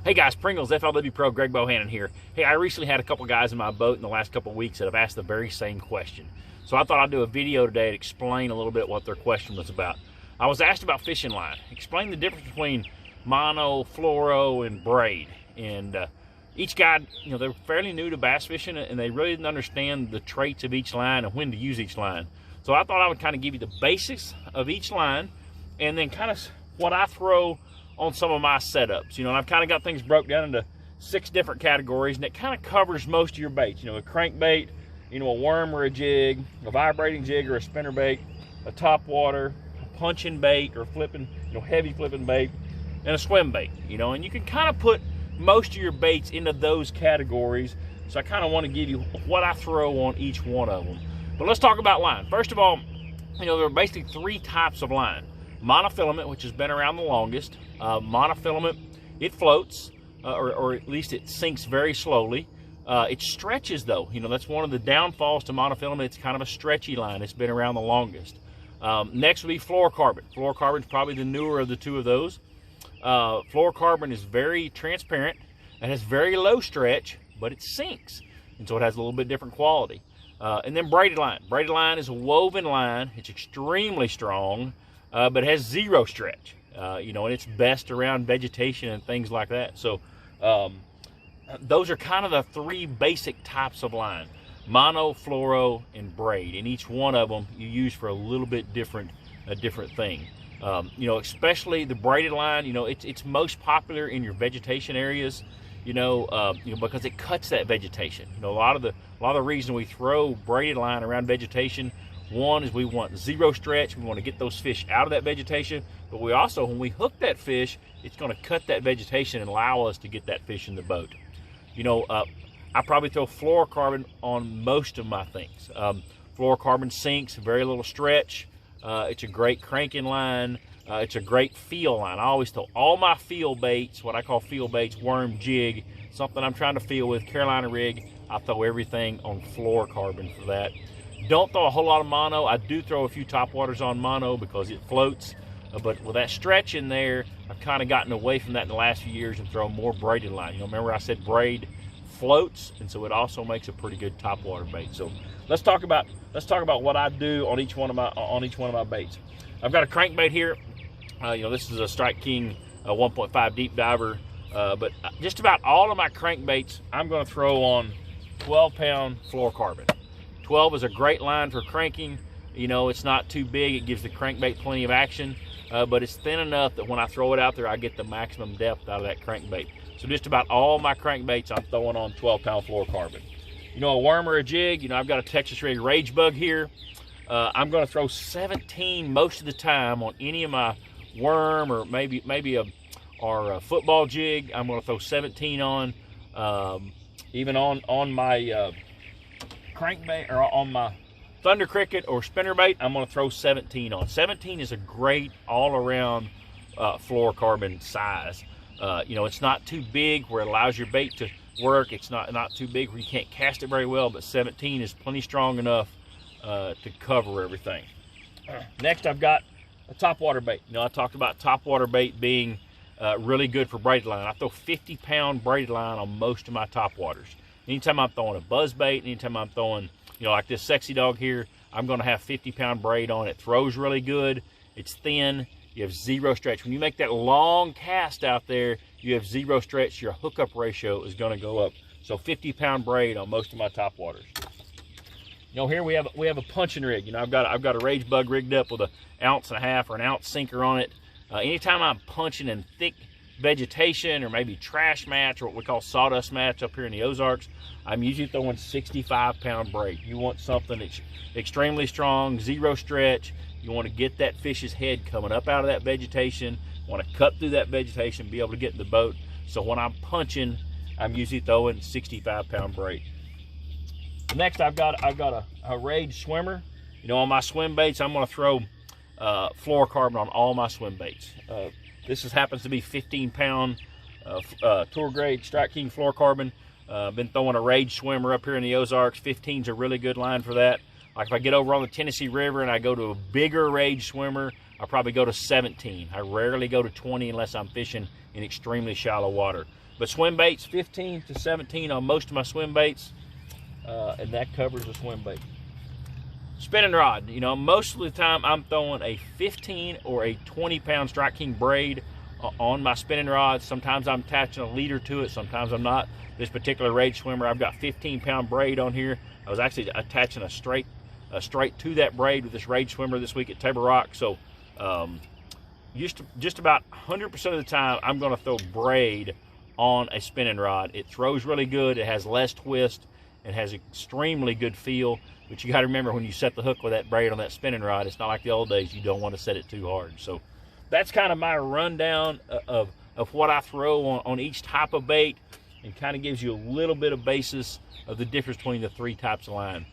Hey guys, Pringles, FLW Pro, Greg Bohannan here. Hey, I recently had a couple guys in my boat in the last couple of weeks that have asked the very same question. So I thought I'd do a video today to explain a little bit what their question was about. I was asked about fishing line. Explain the difference between mono, fluoro, and braid. And each guy, they're fairly new to bass fishing and they really didn't understand the traits of each line and when to use each line. So I thought I would kind of give you the basics of each line and then kind of what I throw on some of my setups. And I've kind of got things broke down into 6 different categories, and it kind of covers most of your baits. A crankbait, a worm or a jig, a vibrating jig or a spinner bait, a top water, a punching bait or flipping, heavy flipping bait, and a swim bait. And you can kind of put most of your baits into those categories. So I kind of want to give you what I throw on each one of them. But let's talk about line. First of all, there are basically 3 types of line. Monofilament, which has been around the longest. Monofilament, it floats, or at least it sinks very slowly. It stretches though. That's one of the downfalls to monofilament. It's kind of a stretchy line. It's been around the longest. Next would be fluorocarbon. Fluorocarbon is probably the newer of the 2 of those. Fluorocarbon is very transparent. It has very low stretch, but it sinks. And so it has a little bit different quality. And then braided line. Braided line is a woven line. It's extremely strong. But it has 0 stretch, and it's best around vegetation and things like that. So those are kind of the 3 basic types of line: mono, fluoro, and braid. And each one of them you use for a little bit different thing. Especially the braided line. It's most popular in your vegetation areas. Because it cuts that vegetation. A lot of the reason we throw braided line around vegetation. One is we want 0 stretch. We want to get those fish out of that vegetation, but we also, when we hook that fish, it's going to cut that vegetation and allow us to get that fish in the boat. I probably throw fluorocarbon on most of my things. Fluorocarbon sinks, very little stretch. It's a great cranking line. It's a great feel line. I always throw all my feel baits, what I call feel baits, worm, jig, something I'm trying to feel with, Carolina rig. I throw everything on fluorocarbon for that. Don't throw a whole lot of mono. I do throw a few top waters on mono because it floats, but with that stretch in there, I've kind of gotten away from that in the last few years and throw more braided line. Remember I said braid floats, and so it also makes a pretty good top water bait. So let's talk about what I do on each one of my baits. I've got a crankbait here. This is a Strike King 1.5 deep diver, but just about all of my crankbaits I'm going to throw on 12-pound fluorocarbon. 12 is a great line for cranking. It's not too big. It gives the crankbait plenty of action, but it's thin enough that when I throw it out there, I get the maximum depth out of that crankbait. So just about all my crankbaits I'm throwing on 12-pound fluorocarbon. A worm or a jig, I've got a Texas Rig Rage Bug here. I'm going to throw 17 most of the time on any of my worm or maybe a football jig. I'm going to throw 17 on, even on my crankbait or on my thunder cricket or spinnerbait. I'm going to throw 17 on. 17 is a great all-around fluorocarbon size. It's not too big where it allows your bait to work. It's not too big where you can't cast it very well, but 17 is plenty strong enough to cover everything. Next, I've got a topwater bait. I talked about topwater bait being really good for braided line. I throw 50-pound braided line on most of my topwaters. Anytime I'm throwing a buzz bait, anytime I'm throwing, like this sexy dog here, I'm going to have 50-pound braid on. It throws really good. It's thin. You have 0 stretch. When you make that long cast out there, you have 0 stretch. Your hookup ratio is going to go up. So 50-pound braid on most of my topwaters. Here we have a punching rig. I've got a Rage Bug rigged up with 1.5 ounce or an ounce sinker on it. Anytime I'm punching in thick vegetation or maybe trash mats or what we call sawdust mats up here in the Ozarks, I'm usually throwing 65-pound braid. You want something that's extremely strong, 0 stretch. You want to get that fish's head coming up out of that vegetation. You want to cut through that vegetation, be able to get in the boat. So when I'm punching, I'm usually throwing 65-pound braid. Next, I've got a Rage swimmer. On my swim baits, I'm going to throw fluorocarbon on all my swim baits. This happens to be 15-pound tour grade Strike King fluorocarbon. Been throwing a Rage swimmer up here in the Ozarks. 15's a really good line for that. Like if I get over on the Tennessee River and I go to a bigger Rage swimmer, I probably go to 17. I rarely go to 20 unless I'm fishing in extremely shallow water. But swim baits, 15 to 17 on most of my swim baits, and that covers the swim bait. Spinning rod, you know, most of the time I'm throwing a 15 or a 20-pound Strike King braid on my spinning rod. Sometimes I'm attaching a leader to it, sometimes I'm not. This particular Rage swimmer, I've got 15-pound braid on here. I was actually attaching a straight to that braid with this Rage swimmer this week at Table Rock. So just about 100% of the time I'm going to throw braid on a spinning rod. It throws really good, it has less twist, it has extremely good feel. But you got to remember, when you set the hook with that braid on that spinning rod, it's not like the old days. You don't want to set it too hard. So that's kind of my rundown of what I throw on each type of bait, and kind of gives you a little bit of basis of the difference between the three types of line.